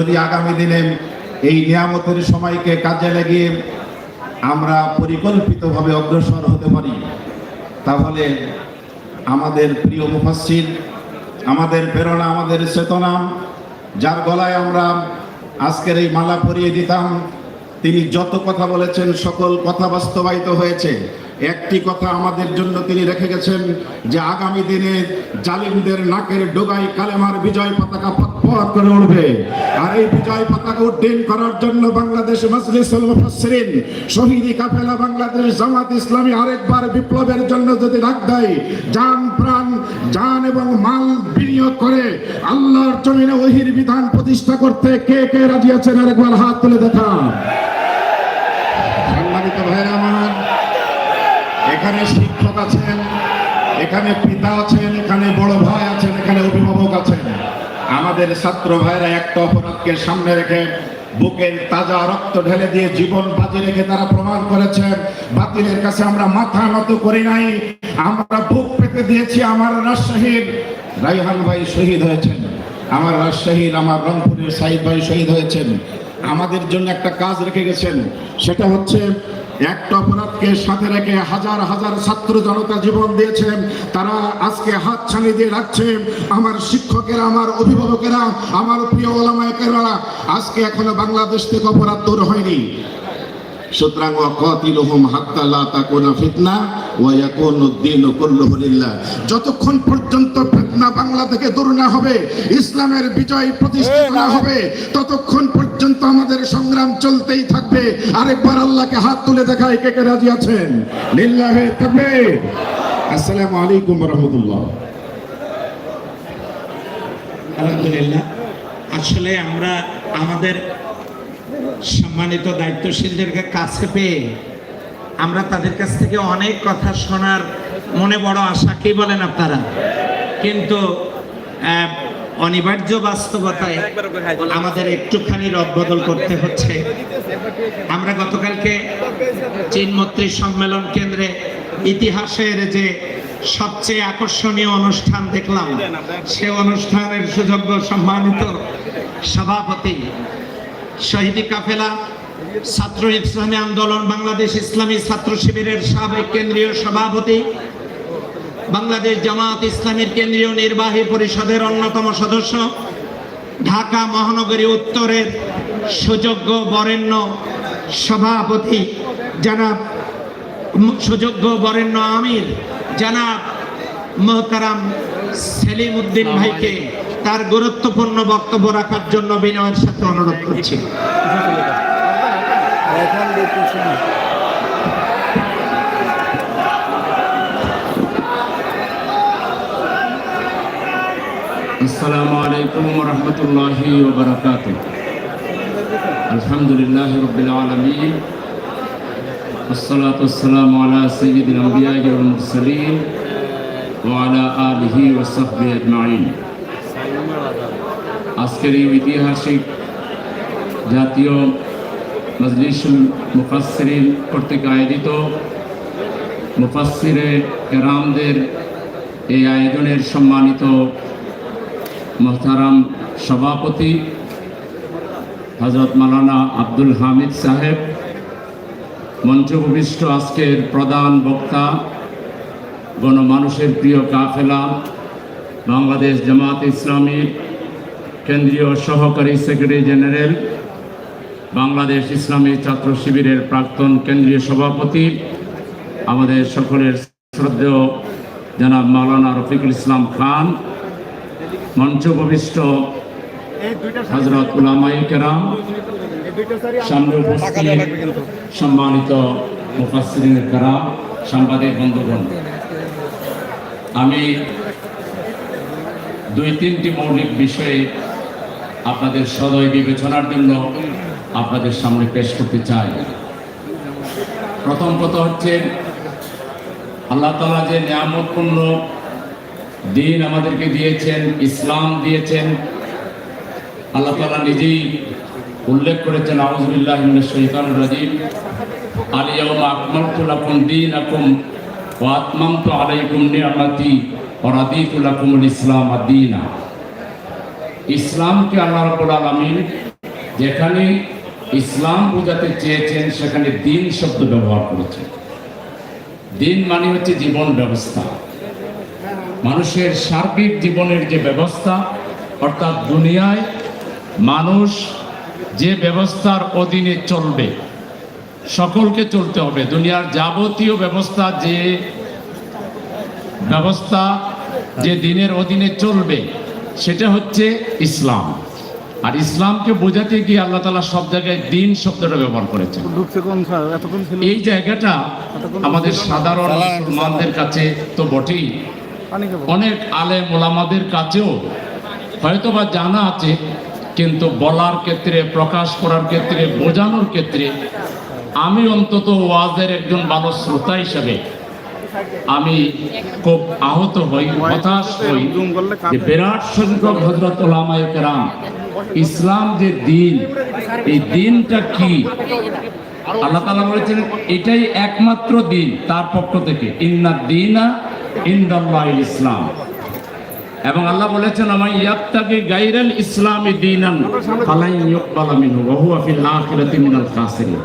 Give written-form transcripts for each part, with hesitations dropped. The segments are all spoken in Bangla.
যদি আগামী দিনে এই নিয়ামতের সময়কে কাজে লাগিয়ে আমরা পরিকল্পিতভাবে অগ্রসর হতে পারি, তাহলে আমাদের প্রিয় মুফাসসির, আমাদের প্রেরণা, আমাদের চেতনা, যার গলায় আমরা আজকের এই মালা পরিয়ে দিতাম, তিনি যত কথা বলেছেন সকল কথা বাস্তবায়িত হয়েছে। একটি কথা আমাদের জন্য তিনি রেখে গেছেন যে আগামী দিনে জালিমদের নাকের ডোগায় কালেমার বিজয় পতাকা পথ করে উঠবে। আর এই বিজয় পতাকা উড্ডীন করার জন্য বাংলাদেশ মাজলিসুল মুফাসসিরিন শহীদি কাফেলা বাংলাদেশ জামাত ইসলামী আরেকবার বিপ্লবের জন্য যদি ডাক দেয়, জান প্রাণ, জান এবং মাল বিনিয়োগ করে আল্লাহর জমিনে ওহির বিধান প্রতিষ্ঠা করতে কে কে রাজি আছেন? আরেকবার হাত তুলে দেখান। সম্মানিত ভাইরা আমার, এখানে শিক্ষক আছেন, এখানে পিতা আছেন, এখানে বড় ভাই আছেন, এখানে অভিভাবক আছেন। আমাদের ছাত্র ভাইরা একটা অপরাধকে সামনে রেখে বুকের তাজা রক্ত ঢেলে দিয়ে জীবন বাজি রেখে তারা প্রমাণ করেছেন বাতিলের কাছে আমরা মাথা নত করি নাই, আমরা বুক পেতে দিয়েছি। আমার রাজশাহীর রাইহান ভাই শহীদ হয়েছেন, আমার রাজশাহীর, আমার রংপুরের সাইদ ভাই শহীদ হয়েছেন। আমাদের জন্য একটা কাজ রেখে গেছেন, সেটা হচ্ছে একটা অপরাধকে সাথে রেখে হাজার হাজার ছাত্র জনতা জীবন দিয়েছেন, তারা আজকে হাত ছানি দিয়ে রাখছে। আমার শিক্ষকেরা, আমার অভিভাবকেরা, আমার প্রিয় ওলামায়ে কেরামরা, আজকে এখনো বাংলাদেশ থেকে অপরাধ দূর হয়নি। সুতরাং ওয়াকাতিলুহুম হাত্তা লা তাকুনা ফিতনা ওয়া ইয়াকুনুদ দীনু কুল্লুহু লিল্লাহ। যতক্ষণ পর্যন্ত ফিতনা বাংলা থেকে দূর না হবে, ইসলামের বিজয় প্রতিষ্ঠিত না হবে, ততক্ষণ পর্যন্ত আমাদের সংগ্রাম চলতেই থাকবে। আরেকবার আল্লাহকে হাত তুলে দেখায় কে কে রাজি আছেন? লিল্লাহি তাকবীর। আসসালামু আলাইকুম ওয়া রাহমাতুল্লাহ। আলহামদুলিল্লাহ, আসলে আমরা আমাদের সম্মানিত দায়িত্বশীলদেরকে কাছে পেয়ে আমরা তাদের কাছ থেকে অনেক কথা শোনার মনে বড় আশা, কি বলেন আপনারা? কিন্তু অনিবার্য বাস্তবতায় আমাদের একটুখানি রদবদল করতে হচ্ছে। আমরা গতকালকে চীনমৈত্রী সম্মেলন কেন্দ্রে ইতিহাসের যে সবচেয়ে আকর্ষণীয় অনুষ্ঠান দেখলাম, সে অনুষ্ঠানের সুযোগ্য সম্মানিত সভাপতি, শহীদি কাফেলা ছাত্র ইসলামী আন্দোলন বাংলাদেশ ইসলামী ছাত্র শিবিরের সাবেক কেন্দ্রীয় সভাপতি, বাংলাদেশ জামাত ইসলামীর কেন্দ্রীয় নির্বাহী পরিষদের অন্যতম সদস্য, ঢাকা মহানগরী উত্তরের সুযোগ্য বরেণ্য সভাপতি জনাব, সুযোগ্য বরেণ্য আমির জনাব মোহতারাম সেলিম উদ্দিন ভাইকে তার গুরুত্বপূর্ণ বক্তব্য রাখার জন্য বিনয়ের সাথে অনুরোধ করছি। আসসালামু আলাইকুম ওয়া রাহমাতুল্লাহি ওয়া বারাকাতুহু। আলহামদুলিল্লাহি রাব্বিল আলামিন, ওয়াসসালাতু ওয়াসসালামু আলা সাইয়্যিদিল আম্বিয়া ওয়াল মুরসালিন ওয়া আলা আলিহি ওয়া সাহবিহি আজমাইন। আজকের এই ঐতিহাসিক জাতীয় মাজলিসুল মুফাসসিরিন কর্তৃক আয়োজিত মুফাসসিরে কেরামদের এই আয়োজনের সম্মানিত মোহতারাম সভাপতি হযরত মাওলানা আব্দুল হামিদ সাহেব, মঞ্চ উপবিষ্ট আজকের প্রধান বক্তা, গণমানুষের প্রিয় কাফেলা বাংলাদেশ জামাত ইসলামীর কেন্দ্রীয় সহকারী সেক্রেটারি জেনারেল, বাংলাদেশ ইসলামী ছাত্র শিবিরের প্রাক্তন কেন্দ্রীয় সভাপতি, আমাদের সকলের শ্রদ্ধেয় জনাব মাওলানা রফিকুল ইসলাম খান, মঞ্চ উপবিষ্ট হযরত উলামায়ে কেরাম, সামনে উপস্থিত সম্মানিত মুফাসসিরিন কেরাম, সাংবাদিক বন্ধুগণ, আমি দুই তিনটি মৌলিক বিষয়ে আপনাদের সদয় বিবেচনার জন্য আপনাদের সামনে পেশ করতে চাই। প্রথম কথা হচ্ছে, আল্লাহ তাআলা যে নিয়ামতপূর্ণ দিন আমাদেরকে দিয়েছেন, ইসলাম দিয়েছেন, আল্লাহ তাআলা নিজেই উল্লেখ করেছেন, আউযু বিল্লাহি মিনাশ শাইতানির রাজীম, আল ইয়াওমা আকমালতু লাকুম দীনাকুম ওয়া আতমামতু আলাইকুম নি'মাতি ওয়া রাদিতু লাকুমুল ইসলাম দীনা। ইসলামকে আল্লাহ রাব্বুল আলামিন যেখানে ইসলাম বোঝাতে চেয়েছেন সেখানে দিন শব্দ ব্যবহার করেছেন। দিন মানে হচ্ছে জীবন ব্যবস্থা, মানুষের সার্বিক জীবনের যে ব্যবস্থা, অর্থাৎ দুনিয়ায় মানুষ যে ব্যবস্থার অধীনে চলবে, সকলকে চলতে হবে। দুনিয়ার যাবতীয় ব্যবস্থা যে দিনের অধীনে চলবে সেটা হচ্ছে ইসলাম। আর ইসলামকে বোঝাতে গিয়ে আল্লাহ তাআলা সব জায়গায় দিন শব্দটা ব্যবহার করেছেন। এই জায়গাটা আমাদের সাধারণ মুসলমানদের কাছে তো বটেই, অনেক আলেম ওলামাদের কাছেও হয়তোবা জানা আছে, কিন্তু বলার ক্ষেত্রে, প্রকাশ করার ক্ষেত্রে, বোঝানোর ক্ষেত্রে আমি অন্তত ওয়াজের একজন ভালো শ্রোতা হিসেবে আমি খুব আহত হই, হতাশ হই যে বিরাট সংখ্যক হযরত উলামায়ে কেরাম ইসলাম যে দিন, এই দিনটা কি আল্লাহ তাআলা বলেছেন এটাই একমাত্র দিন তার পক্ষ থেকে, ইন্নাদ দীনা ইনদাল্লাহিল ইসলাম। এবং আল্লাহ বলেছেন আমান ইয়াবতাগি গায়রাল ইসলামি দীনান ফালান ইউকবালা মিনহু ওয়া হুয়া ফিল আখিরাতি মিনাল খাসিরিন।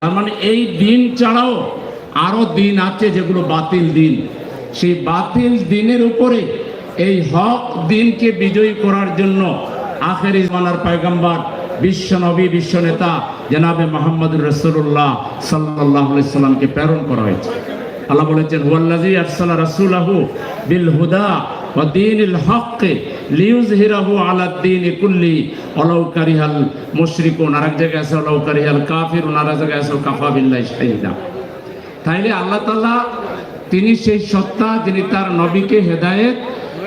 তার মানে এই দিন ছাড়াও আরো দিন আছে যেগুলো বাতিল দিন। সেই বাতিল দিনের উপরে এই হক দিনকে বিজয়ী করার জন্য আখেরি জামানার পয়গম্বর, বিশ্ব নবী, বিশ্ব নেতা জনাবে মুহাম্মদুর রাসূলুল্লাহ সাল্লাল্লাহু আলাইহি সাল্লামকে প্রেরণ করা হয়েছে। আল্লাহ বলেছেন হুয়াল্লাযী আরসালা রাসূলাহু বিল হুদা ওয়া দীনিল হক লিইয়ুযহিরাহু আলাদ দীনি কুল্লি ওয়ালাউ কারিহাল মুশরিকুন। আর এক জায়গায় আছে ওয়ালাউ কারিহাল কাফিরুন, আর এক জায়গায় আছে কাফা বিল্লাহি শাহীদা। তাইলে আল্লাহ তাআলা তিনি সেই সত্তা যিনি তার নবীকে হেদায়েত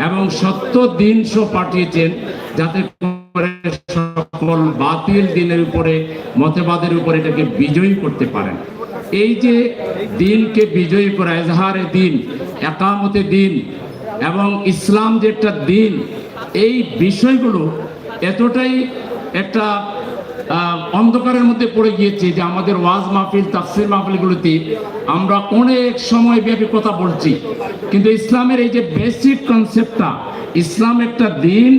এবং সত্য দিন সহ পাঠিয়েছেন, যাতে করে সকল বাতিল দিনের উপরে, মতবাদের উপরে এটাকে বিজয়ী করতে পারেন। এই যে দিনকে বিজয়ী করা, এজহারে দিন, একামতে দিন এবং ইসলাম যে একটা দিন, এই বিষয়গুলো এতটাই একটা অন্ধকারের মধ্যে পড়ে গিয়েছে যে আমাদের ওয়াজ মাহফিল, তাফসীর মাহফিলগুলোতে আমরা অনেক সময় ব্যাপী কথা বলছি, কিন্তু ইসলামের এই যে বেসিক কনসেপ্টটা, ইসলাম একটা দিন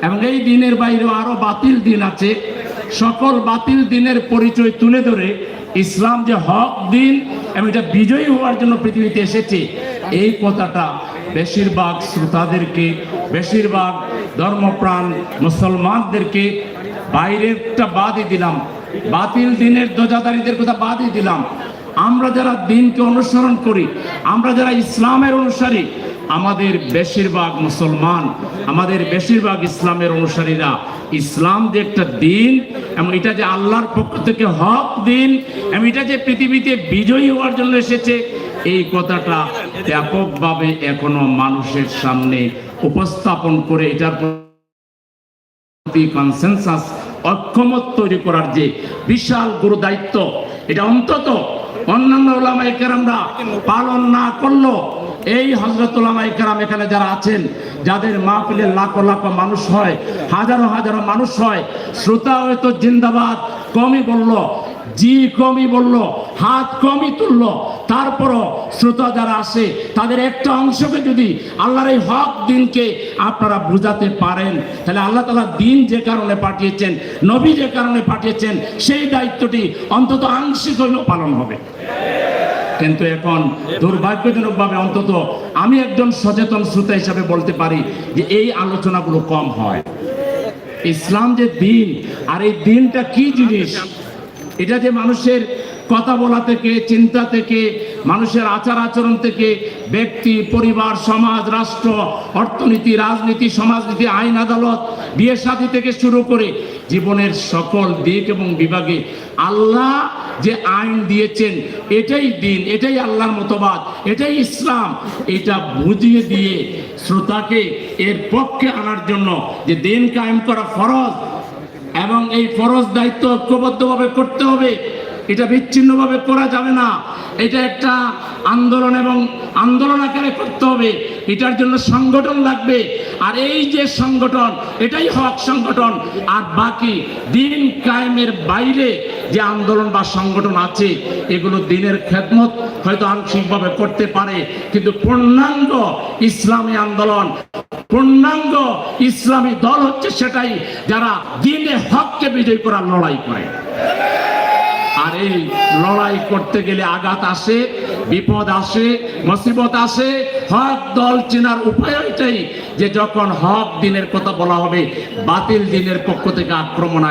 এবং এই দিনের বাইরেও আরো বাতিল দিন আছে, সকল বাতিল দিনের পরিচয় তুলে ধরে ইসলাম যে হক দিন এবং এটা বিজয়ী হওয়ার জন্য পৃথিবীতে এসেছে, এই কথাটা বেশিরভাগ শ্রোতাদেরকে, বেশিরভাগ ধর্মপ্রাণ মুসলমানদেরকে, বাইরেরটা বাদই দিলাম, বাতিল দিনের ধ্বজাধারীদের কথা বাদই দিলাম, আমরা যারা দিনকে অনুসরণ করি, আমরা যারা ইসলামের অনুসারী, আমাদের বেশিরভাগ মুসলমান, আমাদের বেশিরভাগ ইসলামের অনুসারীরা ইসলাম যে একটা দিন এবং এটা যে আল্লাহর পক্ষ থেকে হক দিন এবং এটা যে পৃথিবীতে বিজয়ী হওয়ার জন্য এসেছে, এই কথাটা ব্যাপকভাবে এখনো মানুষের সামনে উপস্থাপন করে এটার কনসেনসাস, ঐক্যমত তৈরি করার যে বিশাল গুরু দায়িত্ব, এটা অন্তত অন্যান্য উলামায়ে কেরামরা পালন না করলো, এই হযরত উলামায়ে কেরাম এখানে যারা আছেন, যাদের মাহফিলে লাখো লাখো মানুষ হয়, হাজারো হাজারো মানুষ হয়, শ্রোতা হয়তো জিন্দাবাদ কমই বললো, জি কমই বললো, হাত কমই তুললো, তারপরও শ্রোতা যারা আসে তাদের একটা অংশকে যদি আল্লাহর এই হক দিনকে আপনারা বুঝাতে পারেন, তাহলে আল্লাহ তাআলা দিন যে কারণে পাঠিয়েছেন, নবী যে কারণে পাঠিয়েছেন, সেই দায়িত্বটি অন্তত আংশিক হলেও পালন হবে। কিন্তু এখন দুর্ভাগ্যজনকভাবে অন্তত আমি একজন সচেতন শ্রোতা হিসাবে বলতে পারি যে এই আলোচনাগুলো কম হয়। ইসলাম যে দিন, আর এই দিনটা কি জিনিস, এটা যে মানুষের কথা বলা থেকে, চিন্তা থেকে, মানুষের আচার আচরণ থেকে, ব্যক্তি, পরিবার, সমাজ, রাষ্ট্র, অর্থনীতি, রাজনীতি, সমাজনীতি, আইন আদালত, বিয়ে শাদী থেকে শুরু করে জীবনের সকল দিক এবং বিভাগে আল্লাহ যে আইন দিয়েছেন, এটাই দিন, এটাই আল্লাহর মতবাদ, এটাই ইসলাম, এটা বুঝিয়ে দিয়ে শ্রোতাকে এর পক্ষে আনার জন্য যে দিন কায়েম করা ফরজ এবং এই ফরজ দায়িত্ব ঐক্যবদ্ধভাবে করতে হবে, এটা বিচ্ছিন্নভাবে করা যাবে না, এটা একটা আন্দোলন এবং আন্দোলন আকারে করতে হবে, এটার জন্য সংগঠন লাগবে, আর এই যে সংগঠন এটাই হক সংগঠন। আর বাকি দিন কায়েমের বাইরে যে আন্দোলন বা সংগঠন আছে, এগুলো দিনের খেদমত হয়তো আংশিকভাবে করতে পারে, কিন্তু পূর্ণাঙ্গ ইসলামী আন্দোলন, পূর্ণাঙ্গ ইসলামী দল হচ্ছে সেটাই যারা দ্বীনে হককে বিজয় করার লড়াই করে। আর এই লড়াই করতে গেলে আঘাত আসে, বিপদ আসে, মুসিবত আসে। হক দল চেনার উপায় এটাই যে যখন হক দিনের কথা বলা হবে, বাতিল দিনের পক্ষ থেকে আক্রমণ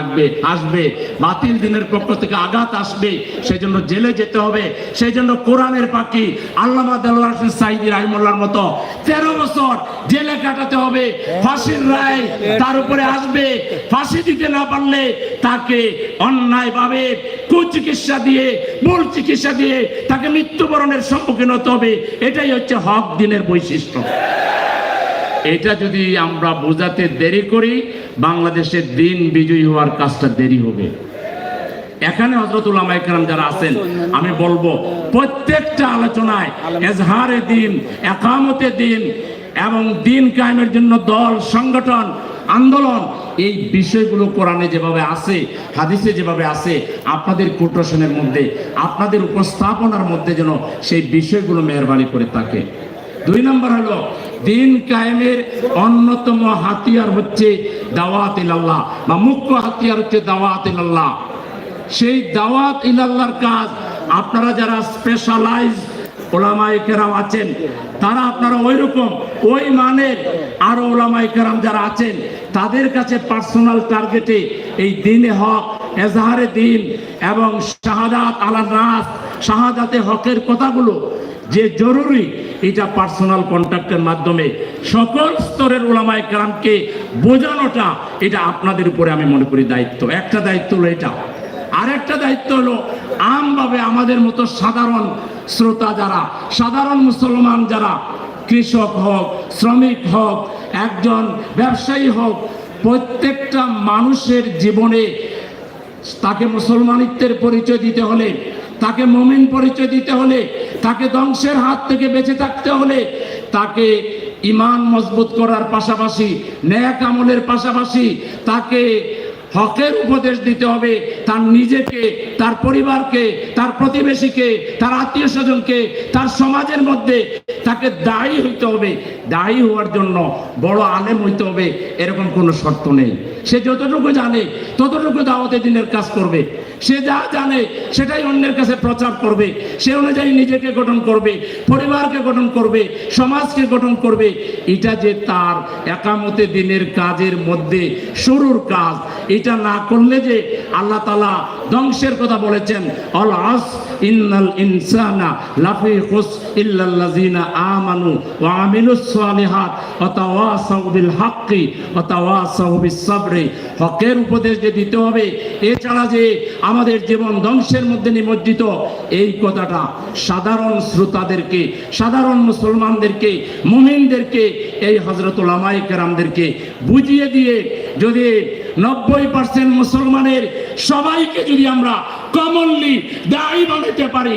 আসবে, বাতিল দিনের পক্ষ থেকে আঘাত আসবে, সেই জন্য জেলে যেতে হবে। সেই জন্য কোরআনের পাখি আল্লামা দেলোয়ার হোসেন সাঈদী রাহিমাহুল্লাহর মতো 13 বছর জেলে কাটাতে হবে। ফাঁসির রায় তার উপরে আসবে, ফাঁসি দিতে না পারলে তাকে অন্যায়ভাবে কুচিকিৎসা দিয়ে, মূল চিকিৎসা দিয়ে তাকে মৃত্যুবরণের সম্মুখীন হতে হবে। এটাই হচ্ছে হক দিনের বৈশিষ্ট্য। এটা যদি আমরা বোঝাতে দেরি করি, বাংলাদেশের দিন বিজয়ী হওয়ার কাজটা দেরি হবে। এখানে হযরত উলামায়ে কেরাম যারা আছেন, আমি বলবো প্রত্যেকটা আলোচনায় এজহারে দিন, একামতে দিন এবং দিন কায়েমের জন্য দল, সংগঠন, আন্দোলন, এই বিষয়গুলো কোরআনে যেভাবে আছে, হাদিসে যেভাবে আছে, আপনাদের কোটেশনের মধ্যে, আপনাদের উপস্থাপনার মধ্যে যেন সেই বিষয়গুলো মেহরবানি করে থাকে। 2 নম্বর হলো দিন কায়েমের অন্যতম হাতিয়ার হচ্ছে দাওয়াত ইলাল্লাহ, বা মুখ্য হাতিয়ার হচ্ছে দাওয়াত ইলাল্লাহ। সেই দাওয়াত ইলাল্লাহর কাজ আপনারা যারা স্পেশালাইজ ওলামায়ে কেরাম আছেন, তারা আপনারা ওইরকম ওই মানের আরো ওলামায়ে কেরাম যারা আছেন, তাদের কাছে পার্সোনাল টার্গেটে এই দ্বীনে হক, এজহারে দ্বীন এবং শাহাদাত আলা নাস, শাহাদাতে হকের কথাগুলো যে জরুরি, এটা পার্সোনাল কন্ট্যাক্টের মাধ্যমে সকল স্তরের ওলামায়ে কেরামকে বোঝানোটা, এটা আপনাদের উপরে আমি মনে করি দায়িত্ব। একটা দায়িত্ব হলো এটা। আরেকটা দায়িত্ব হলো আমভাবে আমাদের মতো সাধারণ শ্রোতা যারা, সাধারণ মুসলমান যারা, কৃষক হোক, শ্রমিক হোক, একজন ব্যবসায়ী হোক, প্রত্যেকটা মানুষের জীবনে তাকে মুসলমানিত্বের পরিচয় দিতে হলে, তাকে মুমিন পরিচয় দিতে হলে, তাকে ধ্বংসের হাত থেকে বেঁচে থাকতে হলে, তাকে ঈমান মজবুত করার পাশাপাশি, নেক আমলের পাশাপাশি তাকে হকের উপদেশ দিতে হবে। তার নিজেকে, তার পরিবারকে, তার প্রতিবেশীকে, তার আত্মীয় স্বজনকে, তার সমাজের মধ্যে তাকে দায়ী হইতে হবে। দায়ী হওয়ার জন্য বড় আলেম হইতে হবে এরকম কোনো শর্ত নেই। সে যতটুকু জানে ততটুকু দাওয়াতে দ্বীনের কাজ করবে। সে যা জানে সেটাই অন্যের কাছে প্রচার করবে। সে অনুযায়ী নিজেকে গঠন করবে, পরিবারকে গঠন করবে, সমাজকে গঠন করবে। এটা যে তার একামতে দ্বীনের কাজের মধ্যে শুরুর কাজ। এটা না করলে যে আল্লাহ তাআলা ধ্বংসের কথা বলেছেন, আল আস ইন্নাল ইনসানা লাফি খুস ইল্লাল্লাযিনা আমানু ওয়া আমিলুস সালিহাত ওয়া তাওয়াসাউ বিল হাক্কি ওয়া তাওয়াসাউ বিস সাবরি। হকের উপদেশ যে দিতে হবে, এছাড়া যে আমাদের জীবন ধ্বংসের মধ্যে নিমজ্জিত, এই কথাটা সাধারণ শ্রোতাদেরকে, সাধারণ মুসলমানদেরকে, মুমিনদেরকে, এই হযরত উলামায়ে কেরামদেরকে বুঝিয়ে দিয়ে যদি 90% মুসলমানের সবাইকে যদি আমরা কমনলি দায়ী বানাতে পারি,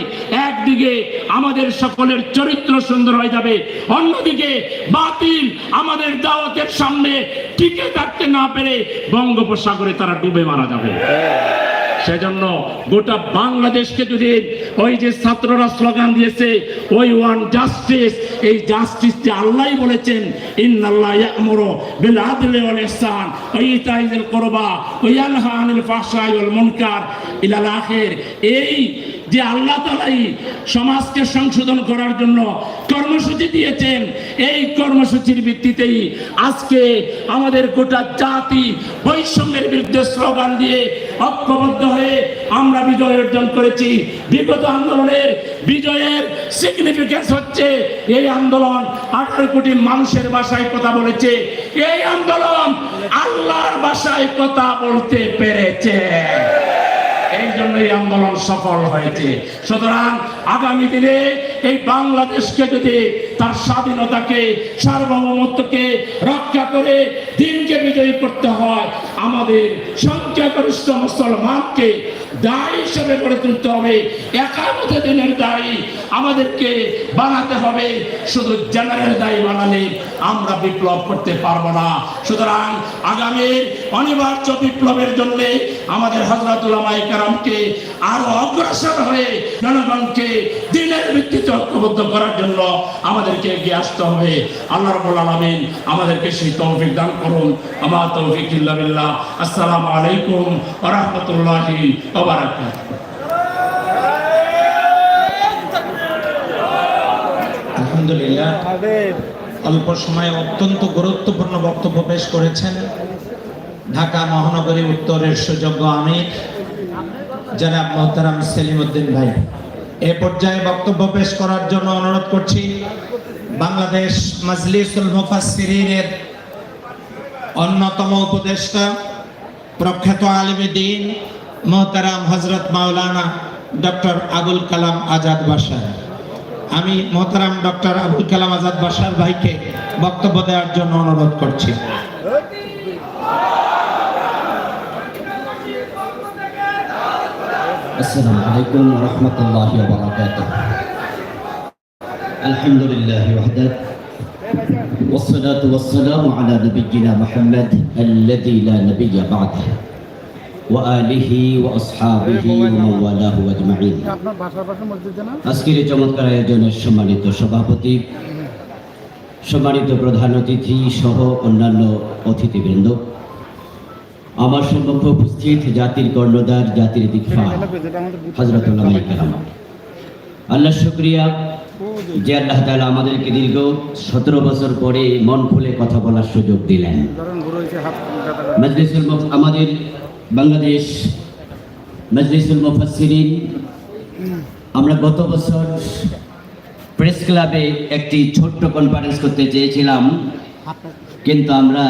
একদিকে আমাদের সকলের চরিত্র সুন্দর হয়ে যাবে, অন্যদিকে বাতিল আমাদের দাওয়াতের সামনে টিকে থাকতে না পেরে বঙ্গোপসাগরে তারা ডুবে মারা যাবে। সেজন্য গোটা বাংলাদেশকে যদি ওই যে ছাত্ররা স্লোগান দিয়েছে, ওই ওয়ান জাস্টিস, এই জাস্টিস যে আল্লাহই বলেছেন, ইন্নাল্লাহ ইয়া'মুরু বিল আদলি ওয়াল ইহসান ওয়া ইতাই যিল কুরবা ওয়া ইয়ানহা আনিল ফাহশাই ওয়াল মুনকার ইলাল আখির। এই যে আল্লাহ তাআলাই সমাজকে সংশোধন করার জন্য কর্মসূচি দিয়েছেন, এই কর্মসূচির ভিত্তিতেই আজকে আমাদের গোটা জাতি বৈষম্যের বিরুদ্ধে স্লোগান দিয়ে ঐক্যবদ্ধ হয়ে আমরা বিজয় অর্জন করেছি। বিগত আন্দোলনের বিজয়ের সিগনিফিকেন্স হচ্ছে এই আন্দোলন 18 কোটি মানুষের ভাষায় কথা বলেছে, এই আন্দোলন আল্লাহর ভাষায় কথা বলতে পেরেছে। এই জন্য এই আন্দোলন সফল হয়েছে। সুতরাং আগামী দিনে এই বাংলাদেশকে যদি তার স্বাধীনতাকে, সার্বভৌমত্বকে রক্ষা করে দিনকে বিজয়ী করতে হয়, আমাদের সংখ্যাগরিষ্ঠ মুসলমানকে দায়ী হিসেবে গড়ে তুলতে হবে। একামতে দ্বীনের দায়ী আমাদেরকে বানাতে হবে। শুধু জেনারেল দায়ী বানালে আমরা বিপ্লব করতে পারবো না। সুতরাং আগামীর অনিবার্য বিপ্লবের জন্য আমাদের হযরত উলামায়ে কেরামকে আরো অগ্রসর হয়ে জনগণকে দ্বীনের ভিত্তিতে মজলিসকে ঐক্যবদ্ধ করার জন্য আমাদেরকে এগিয়ে আসতে হবে। আল্লাহ রাব্বুল আলামিন আমাদেরকে সেই তৌফিক দান করুন। আমার তৌফিক ইল্লা বিল্লাহ। আসসালামু আলাইকুম ওয়া রাহমাতুল্লাহি ওয়া বারাকাতুহু। আলহামদুলিল্লাহ, অল্প সময়ে অত্যন্ত গুরুত্বপূর্ণ বক্তব্য পেশ করেছেন ঢাকা মহানগরী উত্তরের সুযোগ্য আমির জনাব মোহতারাম সেলিম উদ্দিন ভাই। এ পর্যায়ে বক্তব্য পেশ করার জন্য অনুরোধ করছি বাংলাদেশ মাজলিসুল মুফাসসিরিনের অন্যতম উপদেষ্টা প্রখ্যাত আলিমে দ্বীন মোহতারাম হযরত মাওলানা ডক্টর আবুল কালাম আজাদ বাশার। আমি মোহতারাম ডক্টর আবুল কালাম আজাদ বাশার ভাইকে বক্তব্য দেওয়ার জন্য অনুরোধ করছি। السلام عليكم ورحمة الله وبركاته. الحمد لله وحده والصلاة والسلام على نبينا محمد الذي لا نبي بعده وآله وأصحابه ومن والاه أجمعين. আজকের চমৎকার আয়োজনের সম্মানিত সভাপতি, সম্মানিত প্রধান অতিথি সহ অন্যান্য অতিথিবৃন্দ, আমার সম্মুখে উপস্থিত জাতির কর্ণধার, জাতির দিকফার হযরত উলামায়ে কেরাম, আল্লাহ শুকরিয়া যে আল্লাহ তাআলা আমাদেরকে দীর্ঘ 17 বছর পরে মন খুলে কথা বলার সুযোগ দিলেন। আমাদের বাংলাদেশ মাজলিসুল মুফাসসিরিন, আমরা গত বছর প্রেস ক্লাবে একটি ছোট্ট কনফারেন্স করতে চেয়েছিলাম, কিন্তু আমরা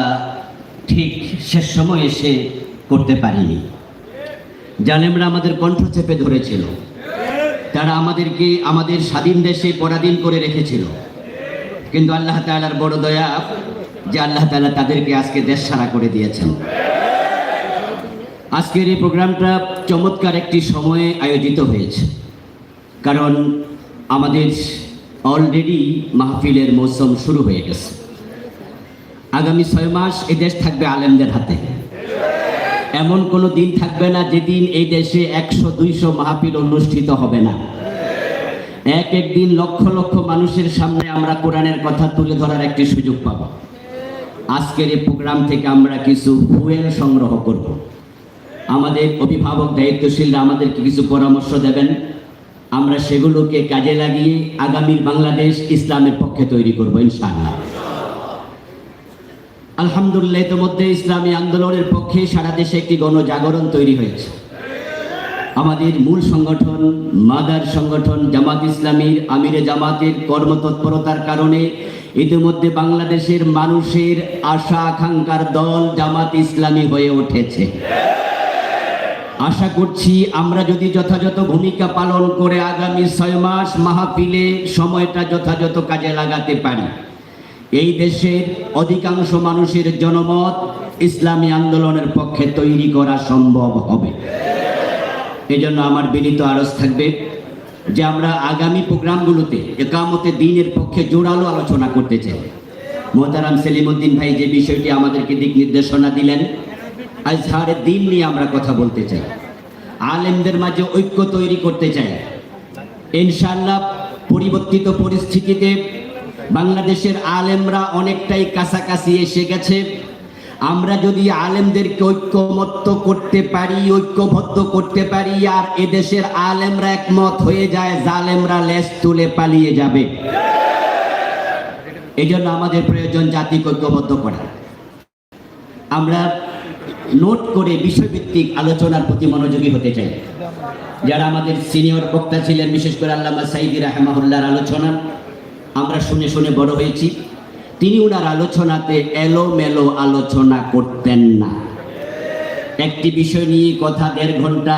ঠিক শেষ সময় এসে করতে পারিনি। জালেমরা আমাদের কণ্ঠ চেপে ধরেছিল, তারা আমাদেরকে আমাদের স্বাধীন দেশে পরাধীন করে রেখেছিল, কিন্তু আল্লাহ তাআলার বড় দয়া যে আল্লাহ তাআলা তাদেরকে আজকে দেশ ছাড়া করে দিয়েছেন। আজকের এই প্রোগ্রামটা চমৎকার একটি সময়ে আয়োজিত হয়েছে, কারণ আমাদের অলরেডি মাহফিলের মৌসুম শুরু হয়ে গেছে। আগামী 6 মাস এই দেশ থাকবে আলেমদের হাতে। এমন কোনো দিন থাকবে না যেদিন এই দেশে 100-200 মাহফিল অনুষ্ঠিত হবে না। এক এক দিন লক্ষ লক্ষ মানুষের সামনে আমরা কোরআনের কথা তুলে ধরার একটি সুযোগ পাব। আজকের এই প্রোগ্রাম থেকে আমরা কিছু ফুয়েল সংগ্রহ করব। আমাদের অভিভাবক দায়িত্বশীলরা আমাদেরকে কিছু পরামর্শ দেবেন, আমরা সেগুলোকে কাজে লাগিয়ে আগামীর বাংলাদেশ ইসলামের পক্ষে তৈরি করব ইনশাআল্লাহ। আলহামদুলিল্লাহ, ইতিমধ্যে ইসলামী আন্দোলনের পক্ষে সারা দেশে একটি গণজাগরণ তৈরি হয়েছে। আমাদের মূল সংগঠন মাদার সংগঠন জামাত ইসলামীর আমিরে জামাতের কর্মতৎপরতার কারণে ইতিমধ্যে বাংলাদেশের মানুষের আশা আকাঙ্ক্ষার দল জামাত ইসলামী হয়ে উঠেছে। আশা করছি আমরা যদি যথাযথ ভূমিকা পালন করে আগামী 6 মাস মাহফিলে সময়টা যথাযথ কাজে লাগাতে পারি, এই দেশের অধিকাংশ মানুষের জনমত ইসলামী আন্দোলনের পক্ষে তৈরি করা সম্ভব হবে। এজন্য আমার বিনীত আরজ থাকবে যে আমরা আগামী প্রোগ্রামগুলোতে একামতে দ্বীনের পক্ষে জোরালো আলোচনা করতে চাই। মোহতারাম সেলিম উদ্দিন ভাই যে বিষয়টি আমাদেরকে দিক নির্দেশনা দিলেন, আজহারের দ্বীন নিয়ে আমরা কথা বলতে চাই, আলেমদের মাঝে ঐক্য তৈরি করতে চাই। ইনশাআল্লাহ পরিবর্তিত পরিস্থিতিতে বাংলাদেশের আলেমরা অনেকটাই কাছাকাছি এসে গেছে। আমরা যদি আলেমদেরকে ঐক্যমত্য করতে পারি, ঐক্যবদ্ধ করতে পারি, আর এদেশের আলেমরা একমত হয়ে যায়, জালেমরা লেজ তুলে পালিয়ে যাবে। এই জন্য আমাদের প্রয়োজন জাতিকে ঐক্যবদ্ধ করা। আমরা নোট করে বিষয়ভিত্তিক আলোচনার প্রতি মনোযোগী হতে চাই। যারা আমাদের সিনিয়র বক্তা ছিলেন, বিশেষ করে আল্লামা সাইদি রাহমাহুল্লাহর আলোচনা আমরা শুনে শুনে বড় হয়েছি। তিনি ওনার আলোচনাতে এলোমেলো আলোচনা করতেন না। একটি বিষয় নিয়ে কথা 1.5 ঘন্টা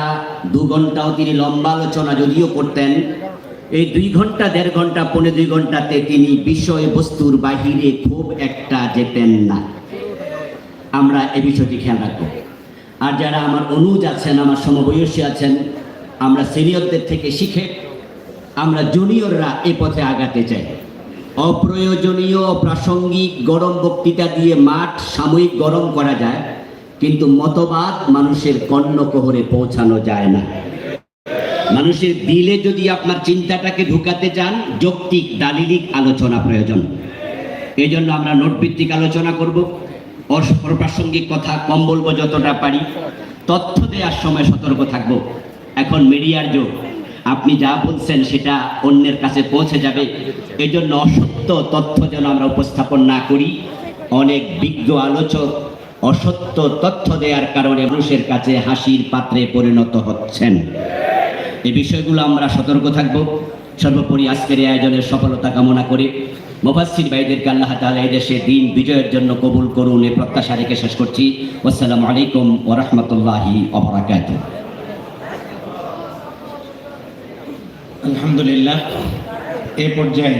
2 ঘন্টাও তিনি লম্বা আলোচনা যদিও করতেন, এই 2 ঘন্টা 1.5 ঘন্টা 2.5 ঘন্টাতে তিনি বিষয়বস্তুর বাহিরে খুব একটা যেতেন না। আমরা এই বিষয়টি খেয়াল রাখবো। আর যারা আমার অনুজ আছেন, আমার সমবয়সী আছেন, আমরা সিনিয়রদের থেকে শিখে আমরা জুনিয়ররা এই পথে আগাতে চাই। অপ্রয়োজনীয় প্রাসঙ্গিক গরম বক্তৃতা দিয়ে মাঠ সাময়িক গরম করা যায়, কিন্তু মতবাদ মানুষের কর্ণকোহরে পৌঁছানো যায় না। মানুষের দিলে যদি আপনার চিন্তাটাকে ঢুকাতে চান, যৌক্তিক দালিলিক আলোচনা প্রয়োজন। এই জন্য আমরা নোটভিত্তিক আলোচনা করব, অপ্রাসঙ্গিক কথা কম বলবো যতটা পারি, তথ্য দেওয়ার সময় সতর্ক থাকব। এখন মিডিয়ার যুগ, আপনি যা বলছেন সেটা অন্যের কাছে পৌঁছে যাবে, এই জন্য অসত্য তথ্য যেন আমরা উপস্থাপন না করি। অনেক বিজ্ঞ আলোচক অসত্য তথ্য দেওয়ার কারণে মানুষের কাছে হাসির পাত্রে পরিণত হচ্ছেন। এই বিষয়গুলো আমরা সতর্ক থাকব। সর্বোপরি আজকের এই আয়োজনের সফলতা কামনা করে মুফাসসির ভাইদেরকে আল্লাহ তাআলা এই দেশে দিন বিজয়ের জন্য কবুল করুন এই প্রত্যাশা রেখে শেষ করছি। আসসালামু আলাইকুম ওয়া রাহমাতুল্লাহি ওয়া বারাকাতুহু। আলহামদুলিল্লাহ, এ পর্যায়ে